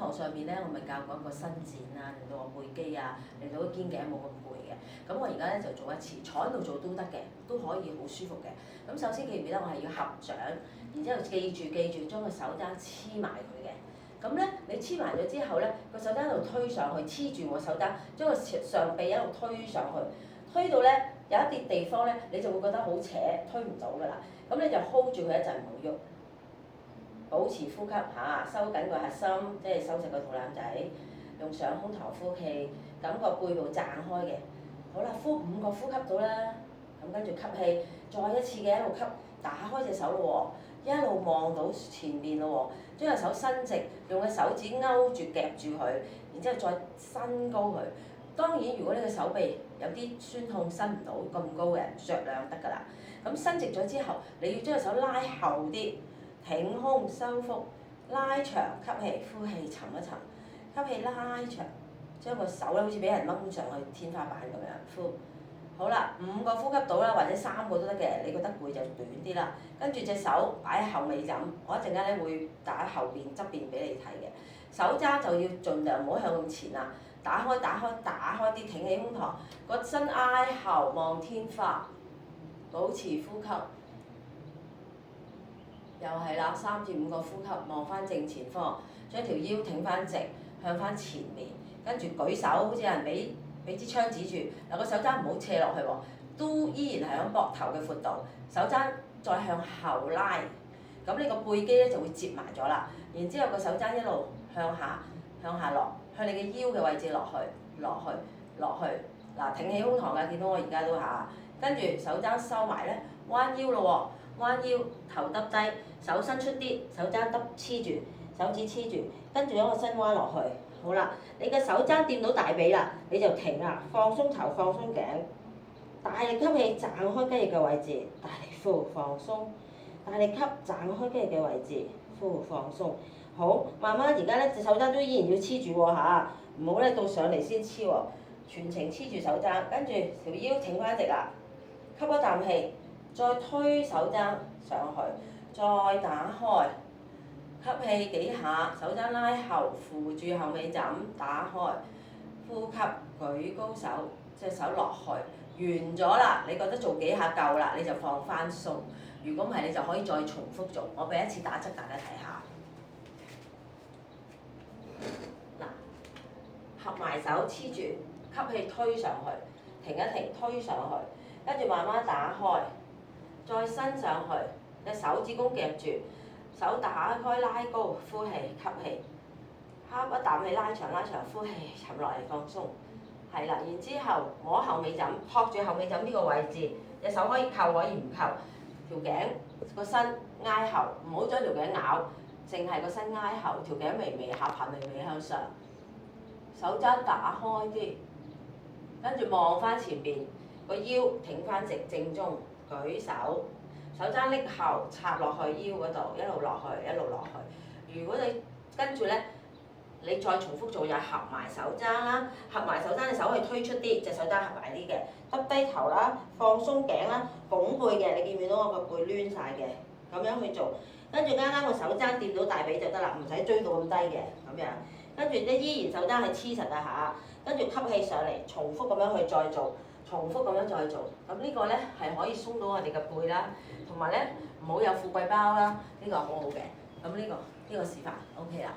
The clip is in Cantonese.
堂上面咧，我咪教過一個伸展啊，令到我背肌啊，令到個肩頸冇咁攰嘅。咁我而家咧就做一次，坐喺度做都得嘅，都可以好舒服嘅。咁首先記唔記得我係要合掌，然之後記住將個手踭黐埋佢嘅。咁咧你黐埋咗之後咧，個手踭一路推上去，黐住我手踭，將個上臂一路推上去，推到咧有一啲地方咧，你就會覺得好扯，推唔到㗎啦。咁你就 hold 住佢一陣唔好喐。保持呼吸嚇，收緊個核心，即係收實個肚腩仔，用上胸膛呼氣，感覺背部撐開嘅。好啦，呼5個呼吸到啦，咁跟住吸氣，再一次嘅一路吸，打開隻手咯喎，一路望到前面咯喎，將隻手伸直，用個手指勾住夾住佢，然之後再伸高佢。當然，如果你個手臂有啲酸痛伸唔到咁高嘅，酌量得㗎啦。咁伸直咗之後，你要將隻手拉後啲。挺胸收腹，拉長吸氣，呼氣沉一沉，吸氣拉長，將個手咧好似俾人掹上去天花板咁樣呼。好啦，5個呼吸到啦，或者3個都得嘅，你覺得攰就短啲啦。跟住隻手擺喺後尾枕，我一陣間咧會打後邊側邊俾你睇嘅。手踭就要盡量唔好向前啦，打開啲，挺起胸膛，個身挨後望天花，保持呼吸。又係啦，3至5個呼吸，望翻正前方，將條腰挺翻直，向翻前面，跟住舉手，好似有人俾支槍指住，嗱個手踭唔好斜落去喎，都依然係喺膊頭嘅闊度，手踭再向後拉，咁你個背肌咧就會接埋咗啦，然之後個手踭一路向下落，向你嘅腰嘅位置落去，嗱挺起胸膛㗎，見到我而家都下，跟住手踭收埋咧，彎腰咯喎，彎腰頭耷低。手伸出啲，手踭耷黐住，手指黐住，跟住將個身彎落去。好啦，你嘅手踭掂到大髀啦，你就停啦，放鬆頭，放鬆頸，大力吸氣，撐開肌肉嘅位置，大力呼放鬆，大力吸，撐開肌肉嘅位置，呼放鬆。好，慢慢而家咧隻手踭都依然要黐住喎嚇，唔好咧到上嚟先黐喎，全程黐住手踭，跟住條腰挺翻直啦，吸一啖氣，再推手踭上去。再打開，吸氣幾下，手踭拉後，扶住後尾枕，打開，呼吸，舉高手，隻手落去，完咗啦。你覺得做幾下夠啦，你就放翻鬆。如果唔係，你就可以再重複做。我俾一次打側大家睇下。嗱，合埋手黐住，吸氣推上去，停一停，推上去，跟住慢慢打開，再伸上去。隻手指公夾住，手打開拉高，呼氣吸氣，吸一啖氣拉長，呼氣沉落嚟放鬆，係啦。然之後摸後尾枕，托住後尾枕呢個位置，隻手可以扣可以唔扣，條頸個身挨後，唔好將條頸咬，淨係個身挨後，條頸微下盤微向上，手踭打開啲，跟住望翻前邊，個腰挺翻直正中，舉手。手踭拎後插落去腰嗰度，一路落去。如果你跟住咧，你再重複做就合埋手踭啦，合埋手踭隻手可以推出啲，隻手踭合埋啲嘅，耷低頭啦，放鬆頸啦，拱背嘅，你見唔見到我個背攣晒嘅？咁樣去做，跟住啱啱個手踭掂到大髀就得啦，唔使追到咁低嘅咁樣。跟住咧依然手踭係黐實啊嚇，跟住吸氣上嚟，重複咁樣去再做。重複咁樣再做，咁呢個咧係可以鬆到我哋嘅背啦，同埋咧唔好有富貴包啦，呢個好好嘅。咁呢個示範 OK 啦。